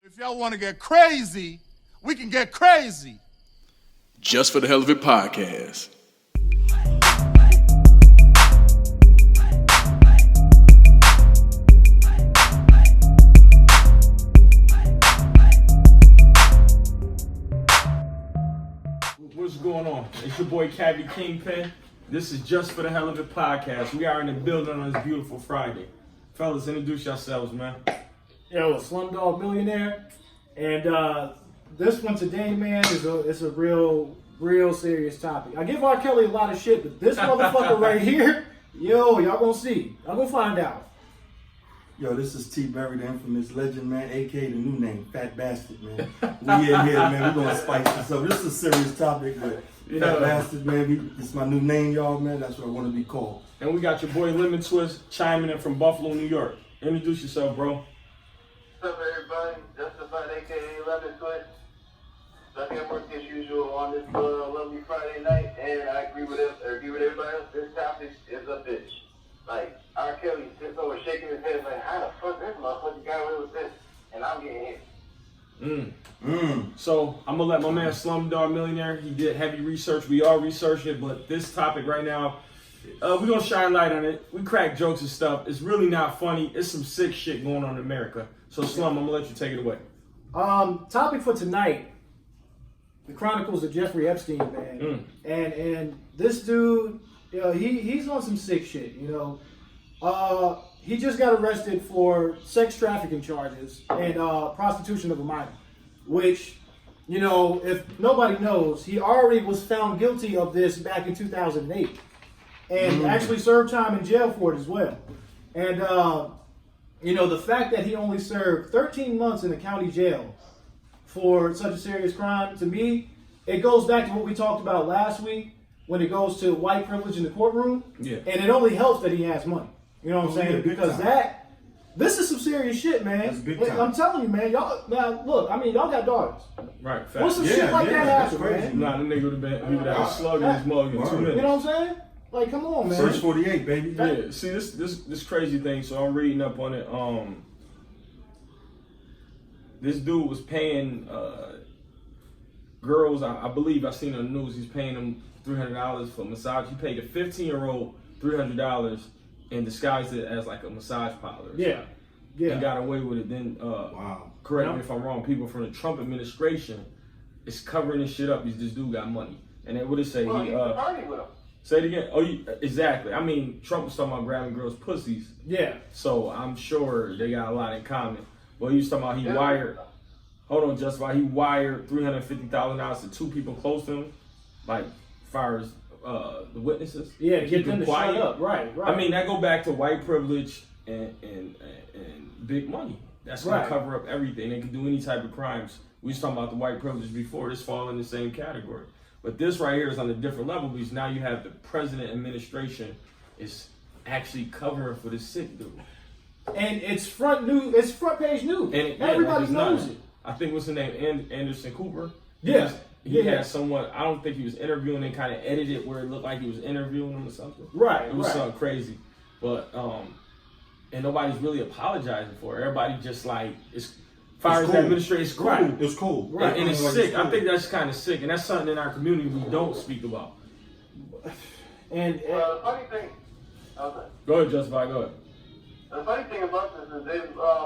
If y'all want to get crazy, we can get crazy. Just for the Hell of It podcast. What's going on? It's your boy Cabby Kingpin. This is Just for the Hell of It podcast. We are in the building on this beautiful Friday. Fellas, introduce yourselves, man. Yo, Slumdog Millionaire, and this one today, man, is a real serious topic. I give R. Kelly a lot of shit, but this motherfucker right here, yo, y'all gonna see, y'all gonna find out. Yo, this is T. Berry, the infamous legend, man, a.k.a. the new name, Fat Bastard, man. We in here, man, we gonna spice this up. This is a serious topic, but Fat Bastard, man, it's my new name, y'all, man. That's what I want to be called. And we got your boy Lemon Twist chiming in from Buffalo, New York. Introduce yourself, bro. What's up, everybody? Justified, aka Lemon Twist. Back at work as usual on this lovely Friday night, and I agree with everybody else. This topic is a bitch. Like, R. Kelly sits over shaking his head like, how the fuck this motherfucker got away with this? And I'm getting hit. So I'm gonna let my man Slumdog Millionaire. He did heavy research. We all researched it, but this topic right now, we're gonna shine light on it. We crack jokes and stuff. It's really not funny. It's some sick shit going on in America. So Slum, I'm gonna let you take it away. Topic for tonight: the Chronicles of Jeffrey Epstein, man. And this dude, he's on some sick shit. He just got arrested for sex trafficking charges and prostitution of a minor, which, if nobody knows, he already was found guilty of this back in 2008 and actually served time in jail for it as well. And, the fact that he only served 13 months in a county jail for such a serious crime, to me, it goes back to what we talked about last week when it goes to white privilege in the courtroom. Yeah. And it only helps that he has money. You know what I'm saying? Yeah, because this is some serious shit, man. That's big time. I'm telling you, man. Y'all, now look, y'all got daughters. Right, fact. What's some shit like that happen, man? Nah, the nigga would have been, he would have slug in his mug in 2 minutes. You know what I'm saying? Like, come on, man. Search 48, baby. Yeah, see this crazy thing. So I'm reading up on it. This dude was paying girls. I believe I seen on the news. He's paying them $300 for a massage. He paid a 15-year-old $300 and disguised it as like a massage parlor. Yeah. And got away with it. Then, Wow. correct me if I'm wrong. People from the Trump administration is covering this shit up. This dude got money, and they would have say Well, he. he party with him. Say it again. Oh, exactly. I mean, Trump was talking about grabbing girls' pussies. Yeah. So I'm sure they got a lot in common. But he was talking about he wired. Hold on, Justify. He wired $350,000 to 2 people close to him, like far as the witnesses. Yeah, to get them to quiet. shut up. Right. I mean, that go back to white privilege and big money. That's gonna Right. cover up everything. They can do any type of crimes. We was talking about the white privilege before. This fall in the same category. But this right here is on a different level because now you have the president administration is actually covering for the sick dude. And it's front page news. And everybody knows it. I think what's his name, Anderson Cooper. Yeah. He had someone. I don't think he was interviewing and kind of edited where it looked like he was interviewing him or something. Right. It was something crazy, but and nobody's really apologizing for it. Everybody just like as far as the administration, it's cool. Right. It's cool. Right. And it's sick. I think that's kind of sick, and that's something in our community we don't speak about. And The funny thing, okay. Go ahead, Justify. Go ahead. The funny thing about this is they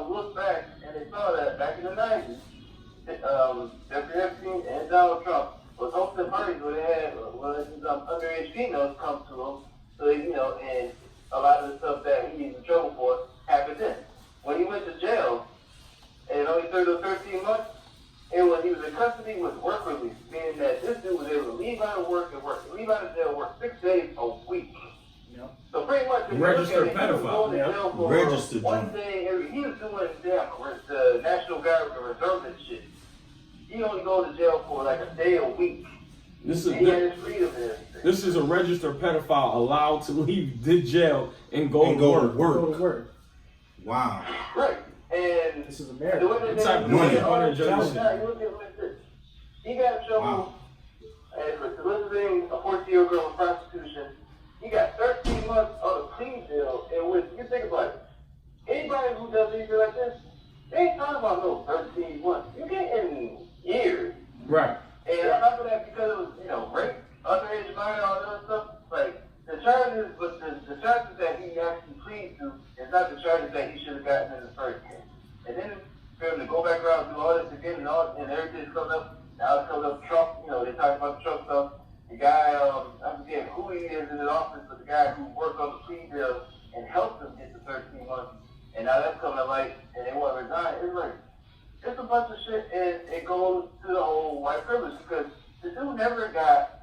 looked back and they saw that back in the 90s, Jeffrey Epstein and Donald Trump was hosting parties where they had underage females come to them, so they, and a lot of the stuff that he was in trouble for happened then. When he went to jail and only served those 13 months, he was in custody with work release, meaning that this dude was able to leave out of work and leave out of jail, work 6 days a week. So pretty much, if Registered you look at it, he was pedophile. going to jail for Registered one one. day every. He was doing the National Guard and Reserve and shit. He only goes to jail for like a day a week. This And he had his freedom and everything. is a registered pedophile allowed to leave the jail and go to go work. to work. Wow. Right. And This is the America. way that What type of they- money? they- Hundred judges. Now, you look at this. He got in trouble Wow. for soliciting a 14-year-old girl in prostitution. He got 13 months on a clean deal, in which, you think about it, anybody who does anything like this, they ain't talking about no 13 months. Right. And on top of that, because it was, rape, underage minor, all that other stuff, like, the charges, but the charges that he actually pleaded to is not the charges that he should have gotten in the first case. And then for him to go back around and do all this again and everything's coming up, now it's coming up Trump, they talking about the Trump stuff. The guy, I forget who he is in the office, but the guy who worked on the plea deal and helped him get the 13 months. And now that's coming to light, and they want to resign. It's like, it's a bunch of shit, and it goes to the whole white privilege, because the dude never got,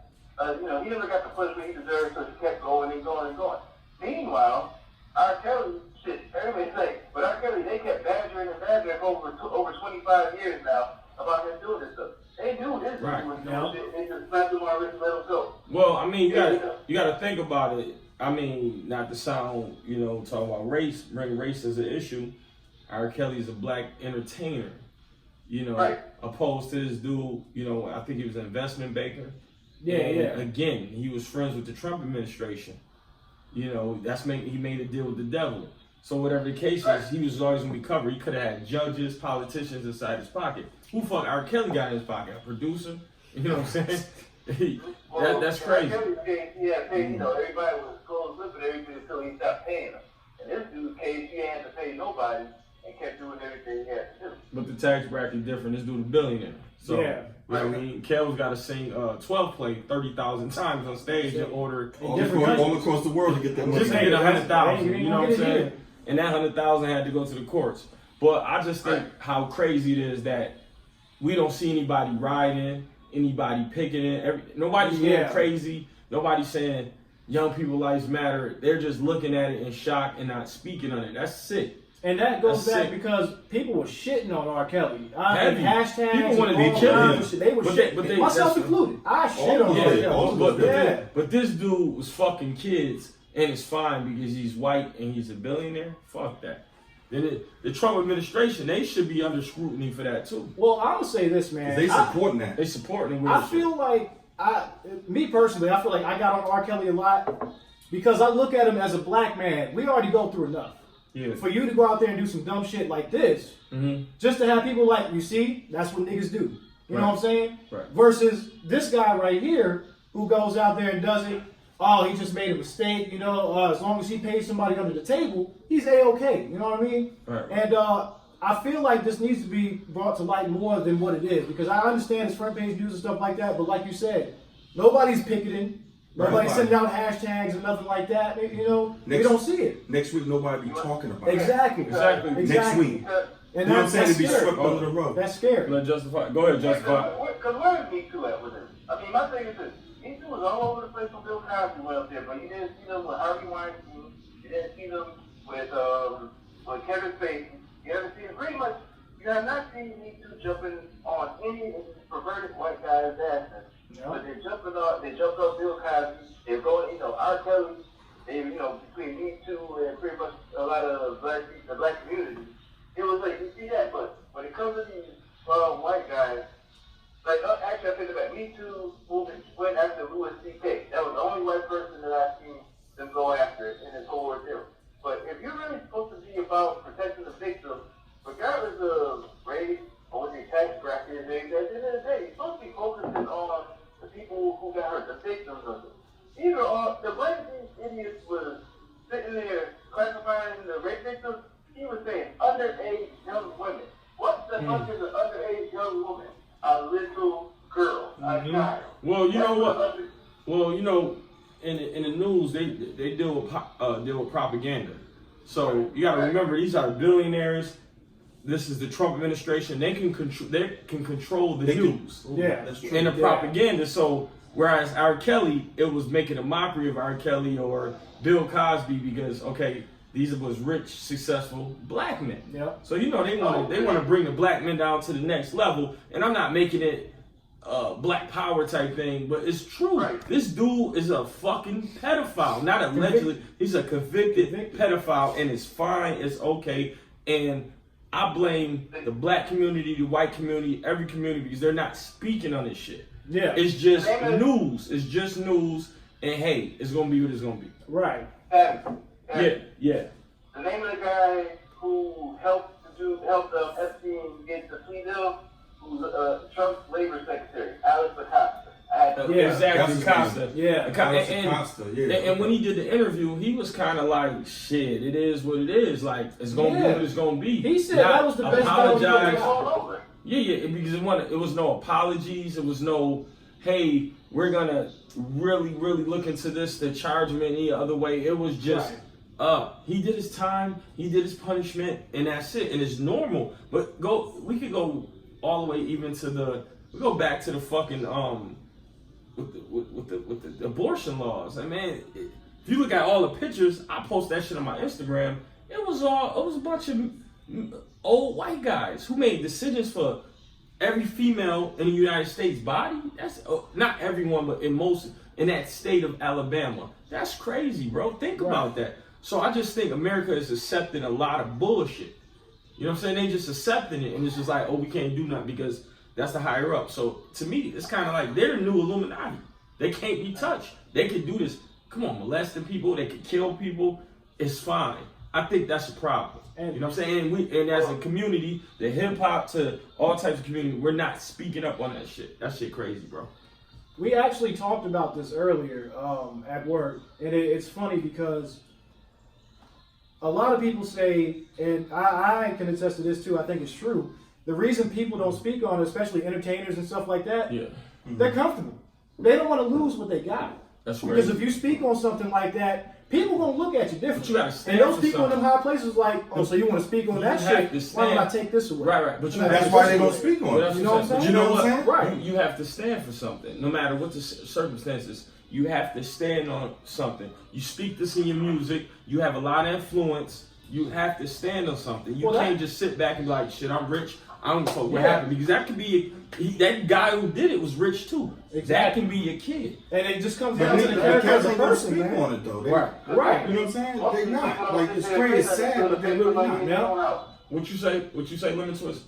he never got the punishment he deserved, so he kept going and going and going. Meanwhile, R. Kelly, shit, everybody's like, but R. Kelly, they kept badgering and badgering over 25 years now about him doing this stuff. They knew this dude was doing shit, they just slapped him on the wrist and let him go. Well, I mean, you got to think about it. I mean, not to sound, talk about race, bring race as an issue. R. Kelly's a black entertainer, right. Opposed to this dude, I think he was an investment banker. Yeah, and yeah. Again, he was friends with the Trump administration. He made a deal with the devil. So whatever the case is, he was always gonna be covered. He could have had judges, politicians inside his pocket. Who fuck R. Kelly got in his pocket? A producer? You know what I'm saying? That's crazy. R. Kelly's case, he had paid, everybody was closed lip and everything until he stopped paying them. In this dude's case, he had to pay nobody and kept doing everything he had to do. But the tax bracket different. This dude a billionaire. So, Yeah. You know what I mean? Kel's got to sing 12 play 30,000 times on stage in order all across the world to get that money. just to get 100,000. Hey, You know what I'm saying? And that 100,000 had to go to the courts. But I just think how crazy it is that we don't see anybody rioting, anybody picketing. Nobody's going crazy. Nobody's saying young people lives matter. They're just looking at it in shock and not speaking on it. That's sick. And that goes That's back sick. because people were shitting on R. Kelly. Heavy. Hashtags. People wanted to and all kill kinds him. of shit. They were But shitting. Myself included. I shit on R. Kelly. But this dude was fucking kids, and it's fine because he's white and he's a billionaire. Fuck that. Then the Trump administration, they should be under scrutiny for that too. Well, I'm gonna say this, man. They supporting that. They supporting the I feel like me personally, I feel like I got on R. Kelly a lot because I look at him as a black man. We already go through enough. Yeah. For you to go out there and do some dumb shit like this, just to have people like, you see, that's what niggas do. You know what I'm saying? Right. Versus this guy right here who goes out there and does it. Oh, he just made a mistake. As long as he pays somebody under the table, he's A-okay. You know what I mean? Right. And I feel like this needs to be brought to light more than what it is because I understand it's front page news and stuff like that. But like you said, nobody's picketing. Nobody's sending out hashtags and nothing like that. We don't see it. Next week, nobody be talking about Exactly. Next week. And You know what I'm saying? that's To be scary. swept under the rug. That's scary. Let Justify. Go ahead, Justify. Because where is Me Too at with this? I mean, my thing is this. Me Too was all over the place when Bill Cosby went up there, but you didn't see them with Harvey Weinstein. You didn't see them with Kevin Spacey. You haven't seen pretty much. You have not seen Me Too jumping on any of these perverted white guys' asses. No. But they jumped off Bill Cosby. They're going, R. Kelly. They, between Me Too and pretty much a lot of the black community. It was like, you see that, but when it comes to these white guys, like, actually, I think about Me Too movement went after Louis C.K. That was the only white person that I've seen them go after in this whole ordeal. But if you're really supposed to be about protecting the victim, regardless of race or what your tax bracket is, at the end of the day, you're supposed to be focusing on the people who got hurt, the victims of it. The way these idiots was sitting there classifying the rape victims, he was saying underage young women. What the fuck is an underage young woman? A little girl, a child. Well, you know what? Well, in the news they deal with propaganda. So you got to remember these are billionaires. This is the Trump administration. They can control the news. Yeah, that's true. And the propaganda. So whereas R. Kelly, it was making a mockery of R. Kelly or Bill Cosby because these was rich, successful black men. Yep. So they want to bring the black men down to the next level. And I'm not making it black power type thing, but it's true. Right. This dude is a fucking pedophile. Not allegedly, he's a convicted pedophile, and it's fine. It's okay. And I blame the black community, the white community, every community because they're not speaking on this shit. Yeah. It's just news. It's just news. And hey, it's gonna be what it's gonna be. Right. Yeah. The name of the guy who helped Epstein get the plea deal, who's Trump's labor secretary. Yeah. exactly, That's Costa. Yeah. Costa, yeah. And when he did the interview, he was kind of like, "Shit, it is what it is. Like, it's gonna be what it's gonna be." He said Not that was the best battle he apologize. put all out. over. Yeah, because it was no apologies. It was no, "Hey, we're gonna really look into this to charge him any other way." It was just. Right. He did his time, he did his punishment, and that's it. And it's normal. But we could go all the way even to we go back to the fucking with the abortion laws. I mean, if you look at all the pictures, I post that shit on my Instagram. It was a bunch of old white guys who made decisions for every female in the United States body. That's not everyone, but in that state of Alabama. That's crazy, bro. Think about that. So I just think America is accepting a lot of bullshit. You know what I'm saying? They just accepting it, and it's just like, oh, we can't do nothing because that's the higher up. So to me, it's kind of like they're the new Illuminati. They can't be touched. They can do this. Come on, molesting people. They can kill people. It's fine. I think that's a problem. And, you know what I'm saying? And as a community, the hip hop to all types of community, we're not speaking up on that shit. That shit crazy, bro. We actually talked about this earlier at work, and it's funny because a lot of people say, and I can attest to this too, I think it's true, the reason people don't speak on it, especially entertainers and stuff like that, they're comfortable. They don't want to lose what they got. That's because crazy. if you speak on something like that, people gonna look at you differently. But you gotta stand and those for people in something. them high places like, oh, so you want to speak on that have to shit? Why don't I stand. take this away? Right. But That's why they don't speak on it. You know what I'm saying? But you know what I'm saying? Right. You have to stand for something, no matter what the circumstances. You have to stand on something. You speak this in your music. You have a lot of influence. You have to stand on something. You can't just sit back and be like, shit, I'm rich. I don't know what happened. Because that could be, that guy who did it was rich too. Exactly. That can be your kid. And it just comes But down to the character of the person, speak man. on it though. Right. You know what I'm saying? They're not. Like, it's crazy, it's sad, but they're really not. Yeah. What you say, Lemon Twist?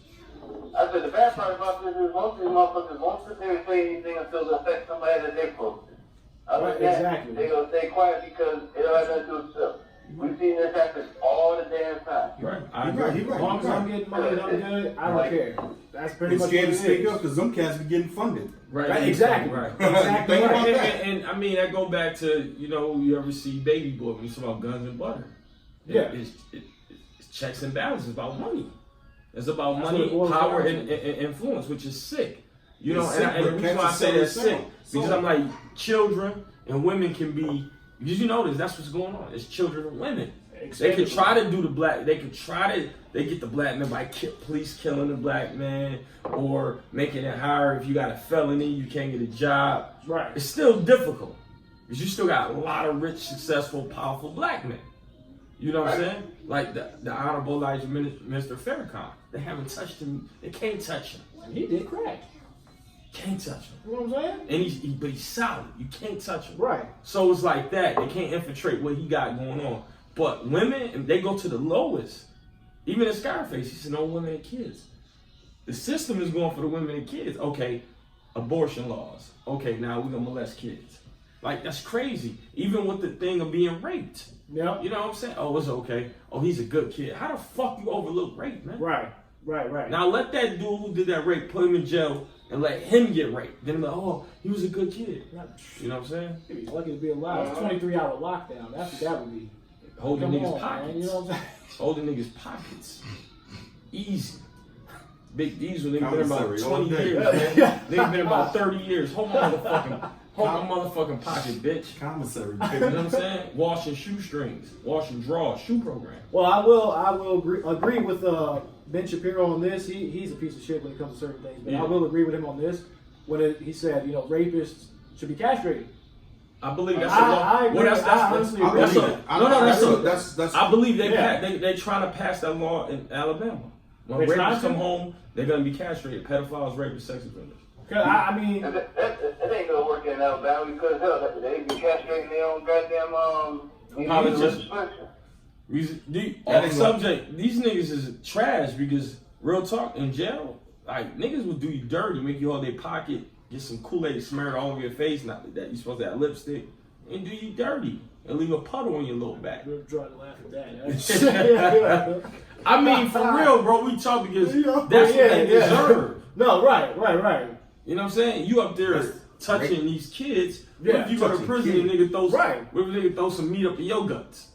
I said the bad part about this is most of these motherfuckers won't sit there and say anything until it affects somebody that they close to. Other than that, Exactly. they gonna stay quiet because it don't have nothing to do with stuff. We've seen this happen all the damn time. Right. He As right. long as I'm getting money and I'm good, I don't care. That's pretty They're much scared what to it speak is. up because them cats be getting funded. Right, exactly. Right. Exactly Think about right. that. And I mean, that go back to, you ever see Baby Boy when you talk about guns and butter. Yeah. It's checks and balances. It's about money. It's about That's money, what it boils power, down and to. influence, which is sick. You know, It's and, sick, and the but reason why I cats say are that's so sick, sound. because So- I'm like, children and women can be, because you notice that's what's going on. It's children and women. They could try to do they get the black man by police killing the black man, or making it higher. If you got a felony, you can't get a job. Right. It's still difficult, because you still got a lot of rich, successful, powerful black men. You know what I'm saying? Like the Honorable Elijah Minister Farrakhan. They haven't touched him. They can't touch him. He did crack. Can't touch him. You know what I'm saying? And but he's solid. You can't touch him. Right. So it's like that. They can't infiltrate what he got going on. But women, they go to the lowest. Even in Scarface, he said no women and kids. The system is going for the women and kids. Okay, abortion laws. Okay, now we're gonna molest kids. Like, that's crazy. Even with the thing of being raped. Yeah. You know what I'm saying? Oh, it's okay. Oh, he's a good kid. How the fuck you overlook rape, man? Right. Now let that dude who did that rape put him in jail and let him get raped. Then like, oh, he was a good kid. You know what I'm saying? He'd be lucky to be alive. It's a 23-hour lockdown. That's what that would be. Holding Come niggas' on, pockets. man. You know what I'm saying? Holding niggas' pockets. Easy. Big Diesel, they've been about Commissary all 20 day. years, man. They've been about 30 years. Hold my motherfucking pocket, bitch. Commissary. You know what I'm saying? Washing shoestrings, washing drawers, shoe program. Well, I will agree with Ben Shapiro on this. He's a piece of shit when it comes to certain things, but Yeah. I will agree with him on this when he said, rapists should be castrated. I believe that's I a law. agree. Well, that's I honestly agree. that's a, That's I believe they Yeah. they trying to pass that law in Alabama. When They're trying rapists to? come home, they're gonna be castrated. Pedophiles, rapists, sex offenders. 'Cause I mean, And that ain't gonna work in Alabama because hell, they be castrating their own goddamn Politicians. dysfunction. On the subject, these niggas is trash because real talk in jail, like niggas will do you dirty, make you hold their pocket, get some Kool-Aid smeared all over your face, not that you supposed to have lipstick, and do you dirty and leave a puddle on your little back. we're trying to laugh at that. I mean, for real, bro, we talk because Yeah. that's Yeah, what they yeah. deserve. No, right. You know what I'm saying? You up there touching these kids. Yeah, What if you go to touching prison kids. and nigga throws Right. what if nigga throw some meat up in your guts?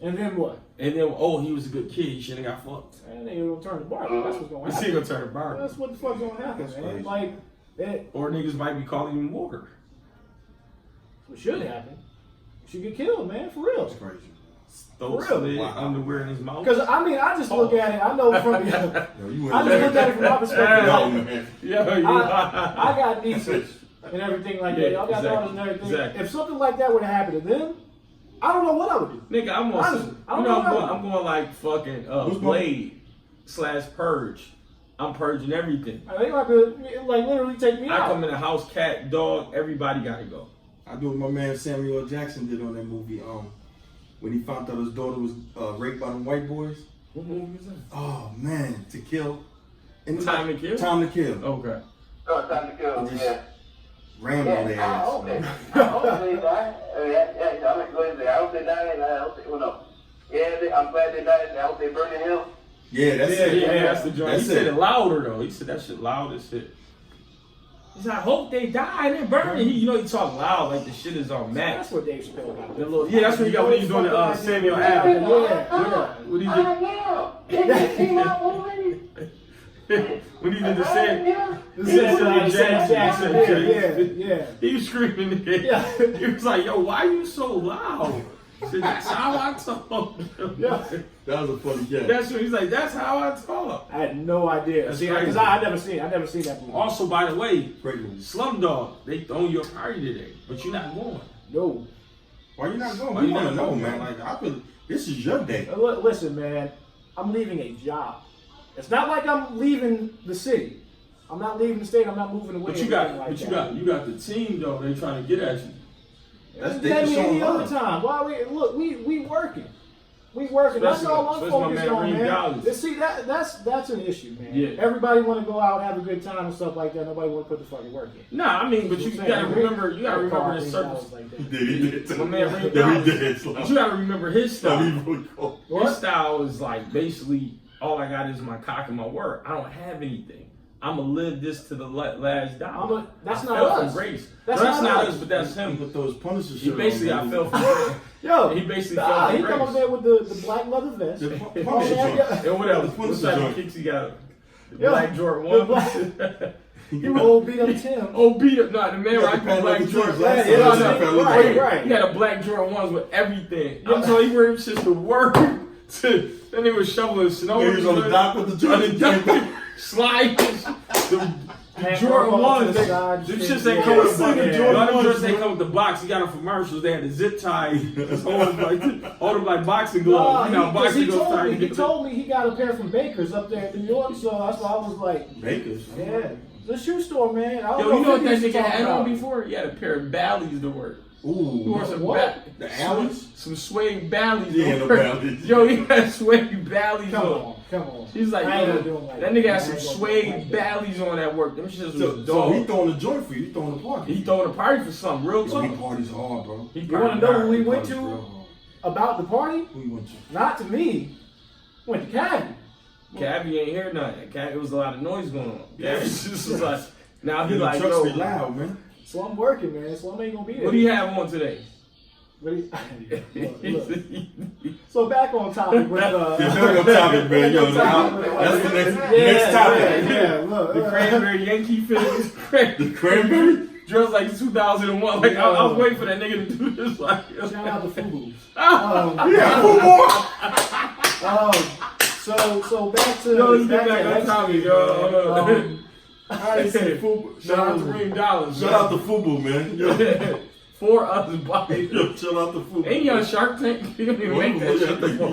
And then what? And then, oh, he was a good kid. He shouldn't have got fucked. And they gonna turn the bar. That's what's gonna This happen. nigga gonna turn a bar. That's what the fuck's gonna happen, That's man. crazy. Like, that Or niggas might be calling him water. what should happen. You should get killed, man, for real. That's crazy. Throw For some real? underwear in his mouth. Because I mean, I just look at it. I know from Yo, you I went just look at it from my perspective. No, Like, man. I got nieces and everything like that. Y'all got exactly, daughters and everything. exactly. If something like that would have happened to them, I don't know what I would do. Nigga, I'm on Honestly, some, I don't you know, know. I'm going like fucking Who's Blade / Purge. I'm purging everything. They have to like literally take me I out. come in the house, cat, dog, everybody gotta go. I do what my man Samuel L. Jackson did on that movie. When he found out his daughter was raped by them white boys. What movie is that? Oh man, To Kill. And Time to Kill? Time to Kill. Okay. Oh, time to kill. Just Yeah. ran on their Yeah, I ass. hope they die. I'm going to say, I hope they die, and I hope they, well, no. Yeah, I'm glad they died, and I hope they burn in hell. Yeah, that's Yeah, it. yeah, that's the joint. That's He said it. it louder though. He said that shit loud as shit. He said, I hope they die and then burn it. He talk loud like the shit is on max. That's what Dave Chappelle got. The little, yeah, that's what he got when he was doing the Samuel Adams. What he did? Yeah, see my movie? When he did the Samuel Jackson. Yeah. He was screaming. Yeah. He was like, yo, why you so loud? He said, that's how I talk. Yeah. That was a funny gag. That's what he's like, that's how I talk. I had no idea. That's See, crazy. because I never seen that movie. Also, by the way, Great movie. Slumdog, they throwing you a party today, but you're not going. No. Why you not going? Why We you want to not know, going, man. man? Like I feel this is your day. Listen, man. I'm leaving a job. It's not like I'm leaving the city. I'm not leaving the state. I'm not moving away. But you got the team though. They trying to get at you. That's It's they like just any showing other love. time. Why we working. We working. That's Especially- all I'm especially my focused man on, Reed man. Dallas. See, that's an issue, man. Yeah. Everybody want to go out, have a good time and stuff like that. Nobody want to put the fucking work in. Nah, I mean, but you gotta remember the circumstances. Like He that. did. He did. My man Reed Yeah, Dallas. he did. But you gotta remember his No, he style. really cool. His style is like basically all I got is my cock and my word. I don't have anything. I'ma live this to the last dollar. That's I not fell us. from grace. That's No, that's not not us. us, but that's He him. put those Punisher He shit basically, on. I fell from grace. Yo, He basically fell from he come grace. up there with the black leather vest. The Oh, Punisher man, joint. yeah. And what else? The What Punisher type of joint. kicks he got? The Yeah. Black Jordan The 1. black- He old beat up Tim. Oh, beat up. Nah, the man Yeah, rocked the the black Panther Jordan. Jordan. Last Yeah, time yeah, I fell in right, love. right. He had a black Jordan 1s with everything. I'm telling you, he wear them shits to work. Then he was shoveling snow. He was on the dock with the On the Jordan. dock. Slide. The Man, Jordan go off to 1s. the side, Them shit. shits ain't Yeah, come with the yeah. box. Yeah. Jordan 1s ain't come with the box. He got them from commercials. They had the zip tie. Hold them like boxing gloves. You know, boxing gloves tied He together. told me he got a pair from Baker's up there in New York, so that's why I was like, Bakers. yeah, the shoe store, man. I don't Yo, you know what 50 that used to nigga talk had on about. before? He had a pair of Bally's to work. He Ooh. wore some What? The Allens? some suede Bally's. He to ain't no work. Bally's. Yo, he had suede Bally's Come on. on, come on. He's like, I ain't yo, gonna do him like that nigga had I some ain't gonna do him suede like that. Bally's on at work. Them shits So, was so he dog. throwing a joint for you. He throwing a party. He throwing a party for something real Yo, he talk. parties hard, bro. He You want to know who we went Parties real to hard. about the party? Who you went to? Not to me. Went to Caddy. Cabby ain't hear nothing. It was a lot of noise going on. Yeah. Cabby just was like, now he The like, trucks yo, be loud, man. So I'm working, man. So I ain't gonna be there. what do you have on today? Look. So back on topic with Yeah, back on topic, man. Yo, that's the next topic. Yeah, look. The cranberry Yankee finish. The cranberry? Dressed like 2001. Like I was waiting for that nigga to do this. Like, Shout out to Fubu. Yeah, who more? So back to yo, let's get back on topic, yo. I ain't seen Fubu. Shout out to Reem Dollars. Shout out to Fubu, man. Yo, For us, body. yo, shout out to Fubu. Ain't he on Shark Tank? He don't even make that shit before.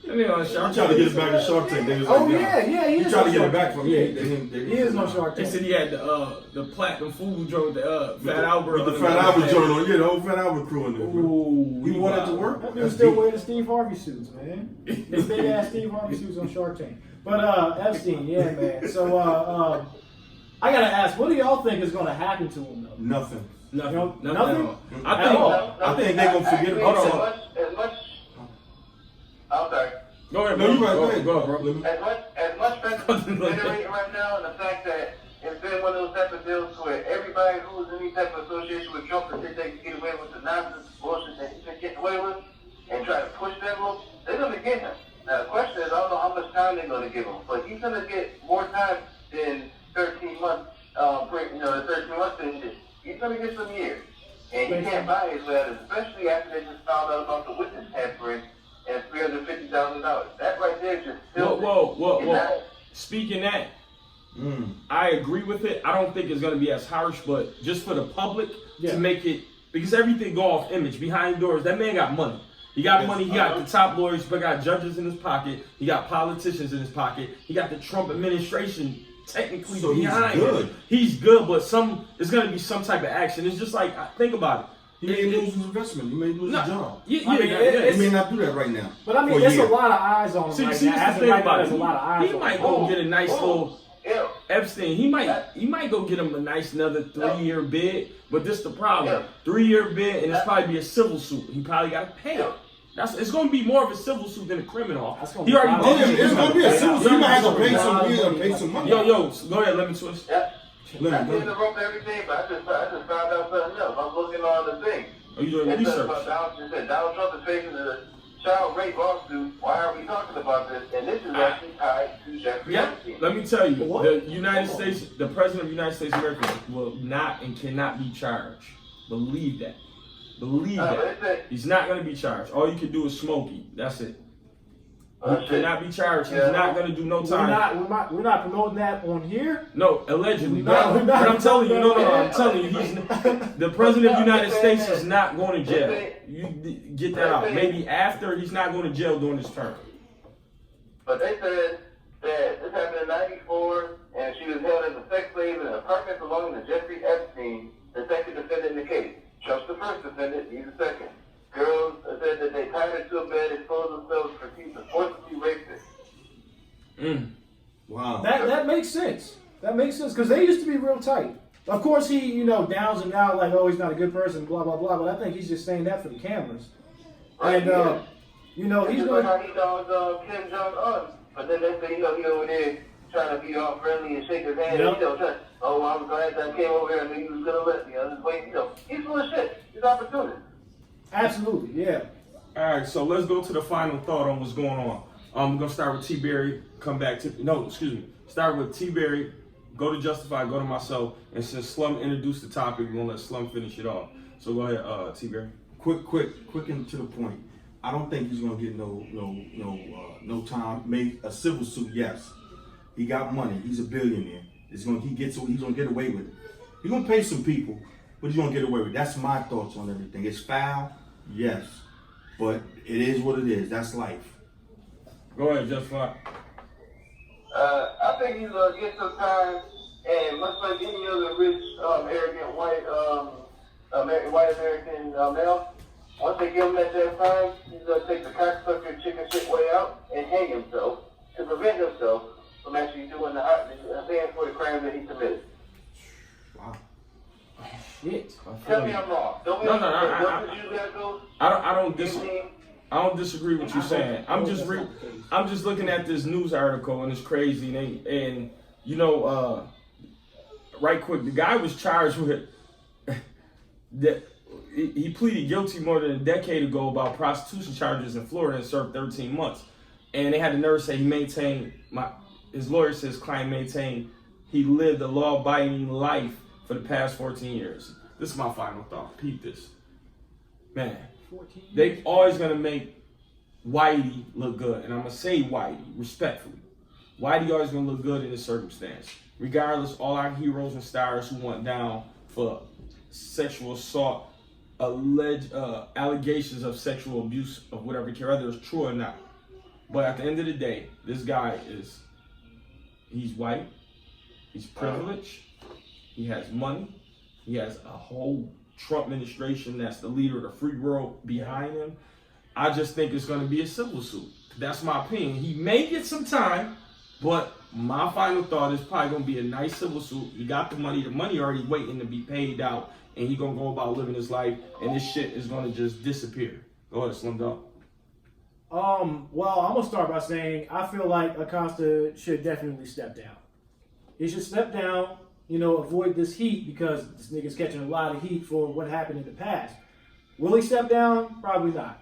Ain't he on Shark I'm trying to Tank? get it back to Shark Tank. They was Oh like, yeah, he He is. tried to on get it Shark back Tank. from me. Yeah, he is on Shark They Tank. said he had the platinum food joint with the Fat Albert. With the on Fat it. Albert joint on. Yeah, the whole Fat Albert crew in there, bro. Ooh, We wore that to work? That dude That's still deep. wear the Steve Harvey suits, man. The big ass Steve Harvey suits on Shark Tank. But Epstein, yeah, man. So I gotta ask, what do y'all think is gonna happen to him though? Nothing. Nothing. Nothing? Nothing. at all. At all. I think they gonna forget about As much, I'm sorry. Go ahead, No, bro. you right. Go Go ahead, ahead, bro. As much generating right now, and the fact that it's been one of those type of deals where everybody who's in these type of gonna get more time than 13 months. The 13 months sentence. He's gonna get some years, and he can't buy his way out, especially after they just found out about the witness tampering and $350,000. That right there is just still. Whoa. Speaking that, I agree with it. I don't think it's gonna be as harsh, but just for the public to make it, because everything go off image behind doors. That man got money. He got money. He got the top lawyers. He got judges in his pocket. He got politicians in his pocket. He got the Trump administration technically behind him. He's good, but it's going to be some type of action. It's just like, think about it. He may lose his investment. He may lose his job. He may not do that right now. But I mean, there's a lot of eyes on him right now. As the thing about it, there's a lot of eyes on him. He might go get a nice little Epstein. He might go get him a nice another 3-year bid. But this the problem. 3-year bid, and it's probably be a civil suit. He probably got to pay it. It's going to be more of a civil suit than a criminal. He already did. It's going to be a civil suit. You might have to pay some money. Yo, go ahead. Let me twist. I didn't interrupt everything, but I just found out something else. I'm looking on the thing. Oh, you doing research? It said Donald Trump is facing a child rape lawsuit. Why are we talking about this? And this is actually tied to Jeffrey Epstein. Let me tell you, the United States, the president of the United States of America will not and cannot be charged. Believe that. He's not going to be charged. All you can do is smoky. That's it. He cannot be charged. He's not going to do no time. We're not promoting that on here. No, allegedly. But I'm telling you, I'm telling you, the president of the United States is not going to jail. You get that out. Maybe after, he's not going to jail during his term. But they said that this happened in '94, and she was held as a sex slave in an apartment belonging to Jeffrey Epstein, the second defendant in the case. Trump's the first defendant, he's the second. Girls said that they tied her to a bed, exposed themselves for forcibly raped her. Wow. That makes sense. That makes sense because they used to be real tight. Of course, he downs him out like, oh, he's not a good person, blah blah blah. But I think he's just saying that for the cameras. Right, and he's going. How he dogs Kim Jong Un, but then they say he over there trying to be all friendly and shake his hand. Yep. And, I'm glad that I came over here and he was gonna let me. I was waiting. He's full of shit. He's opportunity. Absolutely, yeah. All right, so let's go to the final thought on what's going on. We're gonna start with T. Berry. Start with T. Berry. Go to Justify. Go to myself. And since Slum introduced the topic, we're gonna let Slum finish it off. So go ahead, T. Berry. Quick and to the point. I don't think he's gonna get no time. Maybe a civil suit, yes. He got money. He's a billionaire. He's gonna get away with it. He's gonna pay some people, but he's gonna get away with it. That's my thoughts on everything. It's foul, yes, but it is what it is. That's life. Go ahead, Justify. I think he's gonna get some time, and much like any other rich, arrogant white American male, once they give him that damn time, he's gonna take the cocksucker chicken shit way out and hang himself to prevent himself from actually doing paying for the crimes that he committed. Wow. Shit. Tell me I'm wrong. I don't disagree with you saying. I'm just looking at this news article and it's crazy. And right quick, the guy was charged with that. He pleaded guilty more than a decade ago about prostitution charges in Florida and served 13 months. And they had the nerve to say his lawyer says client maintained he lived a law-abiding life for the past 14 years. This is my final thought. Peep this. Man, they always going to make Whitey look good. And I'm going to say Whitey, respectfully. Whitey always going to look good in this circumstance. Regardless, all our heroes and stars who went down for sexual assault, allegations of abuse of whatever, whether it's true or not. But at the end of the day, this guy he's white, he's privileged, he has money, he has a whole Trump administration that's the leader of the free world behind him. I just think it's going to be a civil suit. That's my opinion. He may get some time, but my final thought is probably going to be a nice civil suit. He got the money already waiting to be paid out, and he's going to go about living his life, and this shit is going to just disappear. Go ahead, Slim Dog. Well, I'm gonna start by saying I feel like Acosta should definitely step down. He should step down, avoid this heat because this nigga's catching a lot of heat for what happened in the past. Will he step down? Probably not.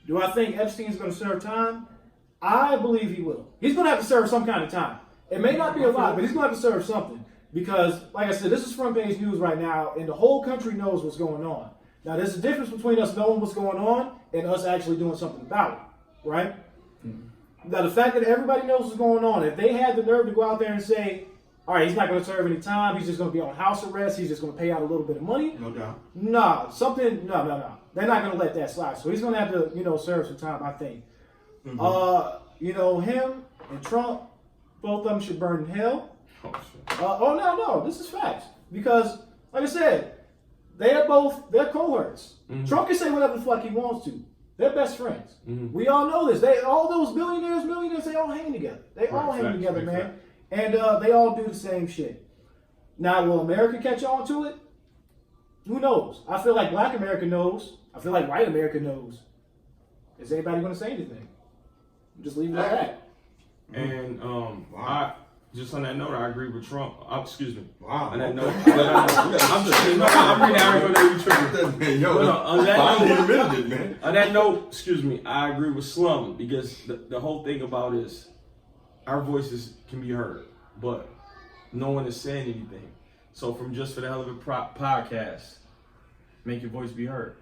Do I think Epstein's gonna serve time? I believe he will. He's going to have to serve some kind of time. It may not be a lot, but he's going to have to serve something. Because, like I said, this is front page news right now, and the whole country knows what's going on. Now, there's a difference between us knowing what's going on and us actually doing something about it, right? Mm-hmm. Now, the fact that everybody knows what's going on, if they had the nerve to go out there and say, all right, he's not going to serve any time, he's just going to be on house arrest, he's just going to pay out a little bit of money. No doubt. No. They're not going to let that slide. So he's going to have to, serve some time, I think. Mm-hmm. Him and Trump, both of them should burn in hell. No, this is facts. Because, like I said, they're cohorts. Mm-hmm. Trump can say whatever the fuck he wants to. They're best friends. Mm-hmm. We all know this. All those millionaires, they all hang together. They all hang together, man. And they all do the same shit. Now, will America catch on to it? Who knows? I feel like black America knows. I feel like white America knows. Is anybody going to say anything? Just leave it at that. And I just on that note, I agree with Trump. Excuse me. Wow. On that note, I'm reading everything. On that note, excuse me, I agree with Slum because the whole thing about is our voices can be heard, but no one is saying anything. So from Just for the Hell of It podcast, make your voice be heard.